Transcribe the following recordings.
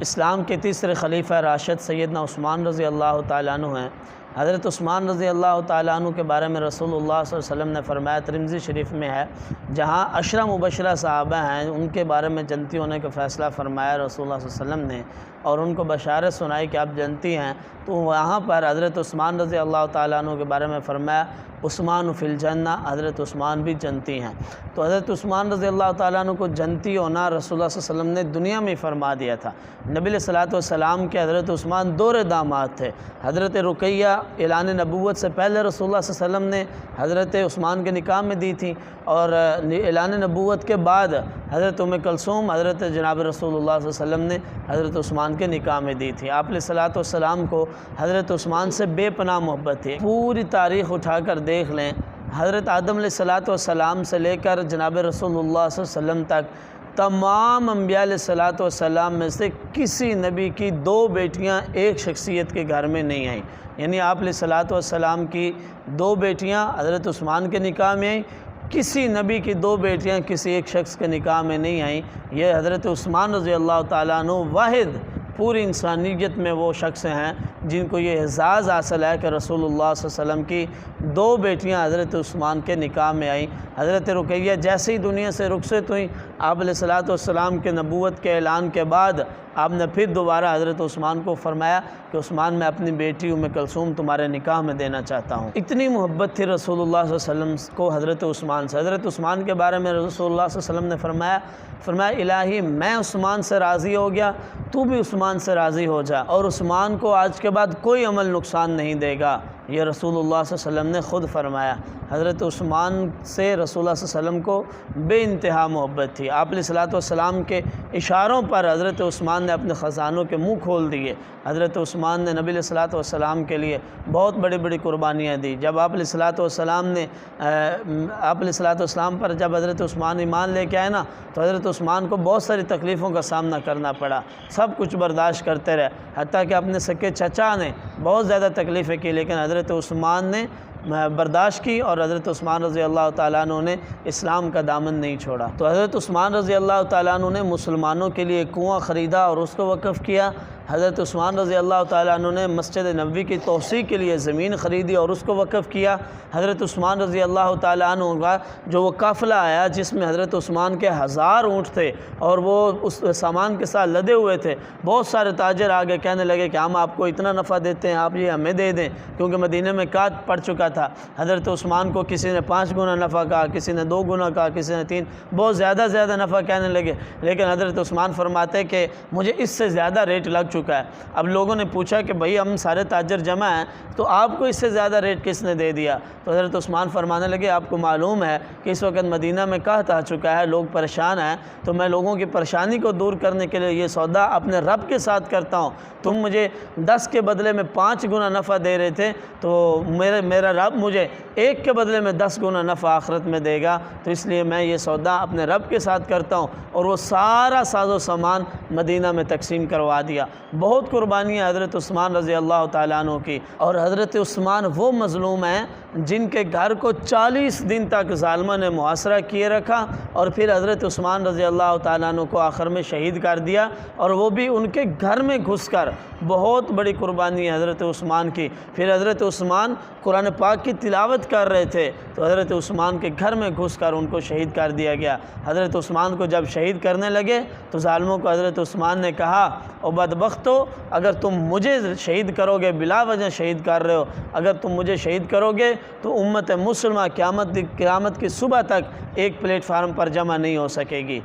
اسلام کے تیسرے خلیفہ راشد سیدنا عثمان رضی اللہ تعالیٰ عنہ ہیں۔ حضرت عثمان رضی اللہ تعالیٰ عنہ کے بارے میں رسول اللہ صلی اللہ علیہ وسلم نے فرمایا، ترمذی شریف میں ہے، جہاں عشرہ مبشرہ صحابہ ہیں ان کے بارے میں جنتی ہونے کا فیصلہ فرمایا رسول اللہ صلی اللہ علیہ وسلم نے، اور ان کو بشارت سنائی کہ آپ جنتی ہیں، تو وہاں پر حضرت عثمان رضی اللہ تعالیٰ عنہ کے بارے میں فرمایا عثمان فی الجنہ، حضرت عثمان بھی جنتی ہیں۔ تو حضرت عثمان رضی اللہ تعالیٰ عنہ کو جنتی ہونا رسول اللہ صلی اللہ علیہ وسلم نے دنیا میں فرما دیا تھا۔ نبی علیہ الصلوۃ والسلام کے حضرت عثمان دو داماد تھے۔ حضرت رقیہ اعلان نبوت سے پہلے رسول اللہ صلی اللہ علیہ وسلم نے حضرت عثمان کے نکاح میں دی تھی، اور اعلان نبوت کے بعد حضرت ام کلثوم حضرت جناب رسول اللہ صلی اللہ علیہ وسلم نے حضرت عثمان کے نکاح میں دی تھی۔ آپ علیہ الصلوۃ والسلام کو حضرت عثمان سے بے پناہ محبت تھی۔ پوری تاریخ اٹھا کر دیکھ لیں، حضرت آدم علیہ الصلوۃ والسلام سے لے کر جناب رسول اللہ صلی اللہ علیہ وسلم تک تمام انبیاء علیہ الصلوۃ والسلام میں سے کسی نبی کی دو بیٹیاں ایک شخصیت کے گھر میں نہیں آئیں، یعنی آپ علیہ الصلوۃ والسلام کی دو بیٹیاں حضرت عثمان کے نکاح میں آئیں، کسی نبی کی دو بیٹیاں کسی ایک شخص کے نکاح میں نہیں آئیں۔ یہ حضرت عثمان رضی اللہ تعالیٰ عنہ واحد پوری انسانیت میں وہ شخص ہیں جن کو یہ اعزاز حاصل ہے کہ رسول اللہ صلی اللہ علیہ وسلم کی دو بیٹیاں حضرت عثمان کے نکاح میں آئیں۔ حضرت رقیہ جیسے ہی دنیا سے رخصت ہوئیں، آپ علیہ الصلوۃ والسلام کے نبوت کے اعلان کے بعد آپ نے پھر دوبارہ حضرت عثمان کو فرمایا کہ عثمان میں اپنی بیٹی ام کلثوم تمہارے نکاح میں دینا چاہتا ہوں۔ اتنی محبت تھی رسول اللہ صلی اللہ علیہ وسلم کو حضرت عثمان سے۔ حضرت عثمان کے بارے میں رسول اللہ صلی اللہ علیہ وسلم نے فرمایا الہی میں عثمان سے راضی ہو گیا، تو بھی عثمان سے راضی ہو جا، اور عثمان کو آج کے بعد کوئی عمل نقصان نہیں دے گا۔ یہ رسول اللہ صلی اللہ علیہ وسلم نے خود فرمایا۔ حضرت عثمان سے رسول اللہ صلی اللہ علیہ وسلم کو بے انتہا محبت تھی۔ آپ علیہ الصلوۃ والسلام کے اشاروں پر حضرت عثمان نے اپنے خزانوں کے منہ کھول دیے۔ حضرت عثمان نے نبی علیہ الصلوۃ والسلام کے لیے بہت بڑی بڑی قربانیاں دی۔ جب آپ علیہ الصلوۃ والسلام نے آپ علیہ الصلوۃ والسلام پر جب حضرت عثمان ایمان لے کے آئے نا، تو حضرت عثمان کو بہت ساری تکلیفوں کا سامنا کرنا پڑا، سب کچھ برداشت کرتے رہے، حتیٰ کہ اپنے سکے چچا نے بہت زیادہ تکلیفیں کی، لیکن حضرت عثمان نے برداشت کی، اور حضرت عثمان رضی اللہ تعالیٰ عنہ نے اسلام کا دامن نہیں چھوڑا۔ تو حضرت عثمان رضی اللہ تعالیٰ عنہ نے مسلمانوں کے لیے کنواں خریدا اور اس کو وقف کیا۔ حضرت عثمان رضی اللہ تعالیٰ عنہ نے مسجد نبوی کی توسیع کے لیے زمین خریدی اور اس کو وقف کیا۔ حضرت عثمان رضی اللہ تعالیٰ عنہ کا جو وہ قافلہ آیا جس میں حضرت عثمان کے 1000 اونٹ تھے اور وہ اس سامان کے ساتھ لدے ہوئے تھے، بہت سارے تاجر آگے کہنے لگے کہ ہم آپ کو اتنا نفع دیتے ہیں، آپ یہ ہمیں دے دیں، کیونکہ مدینہ میں قحط پڑ چکا تھا۔ حضرت عثمان کو کسی نے 5 گنا نفع کہا، کسی نے 2 گنا کہا، کسی نے 3، بہت زیادہ نفع کہنے لگے، لیکن حضرت عثمان فرماتے کہ مجھے اس سے زیادہ ریٹ لگ چکا ہے۔ اب لوگوں نے پوچھا کہ بھئی ہم سارے تاجر جمع ہیں، تو آپ کو اس سے زیادہ ریٹ کس نے دے دیا؟ تو حضرت عثمان فرمانے لگے آپ کو معلوم ہے کہ اس وقت مدینہ میں قحط آ چکا ہے، لوگ پریشان ہیں، تو میں لوگوں کی پریشانی کو دور کرنے کے لیے یہ سودا اپنے رب کے ساتھ کرتا ہوں۔ تم مجھے 10 کے بدلے میں 5 گنا نفع دے رہے تھے، تو میرا رب مجھے 1 کے بدلے میں 10 گنا نفع آخرت میں دے گا، تو اس لیے میں یہ سودا اپنے رب کے ساتھ کرتا ہوں۔ اور وہ سارا ساز و سامان مدینہ میں تقسیم کروا دیا۔ بہت قربانیاں حضرت عثمان رضی اللہ تعالیٰ عنہ کی۔ اور حضرت عثمان وہ مظلوم ہیں جن کے گھر کو 40 دن تک ظالموں نے محاصرہ کیے رکھا، اور پھر حضرت عثمان رضی اللہ تعالیٰ عنہ کو آخر میں شہید کر دیا، اور وہ بھی ان کے گھر میں گھس کر۔ بہت بڑی قربانی ہے حضرت عثمان کی۔ پھر حضرت عثمان قرآن پاک کی تلاوت کر رہے تھے تو حضرت عثمان کے گھر میں گھس کر ان کو شہید کر دیا گیا۔ حضرت عثمان کو جب شہید کرنے لگے تو ظالموں کو حضرت عثمان نے کہا او بدبختو، اگر تم مجھے شہید کرو گے، بلا وجہ شہید کر رہے ہو، اگر تم مجھے شہید کرو گے تو امت مسلمہ قیامت کی صبح تک ایک پلیٹ فارم پر جمع نہیں ہو سکے گی۔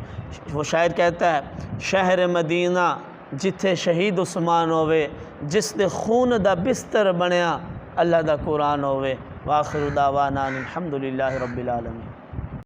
وہ شاعر کہتا ہے شہر مدینہ جتھے شہید عثمان ہوئے، جس دے خون دا بستر بنیا اللہ دا قرآن ہوئے۔ وآخر دعوانا الحمدللہ رب العالمین۔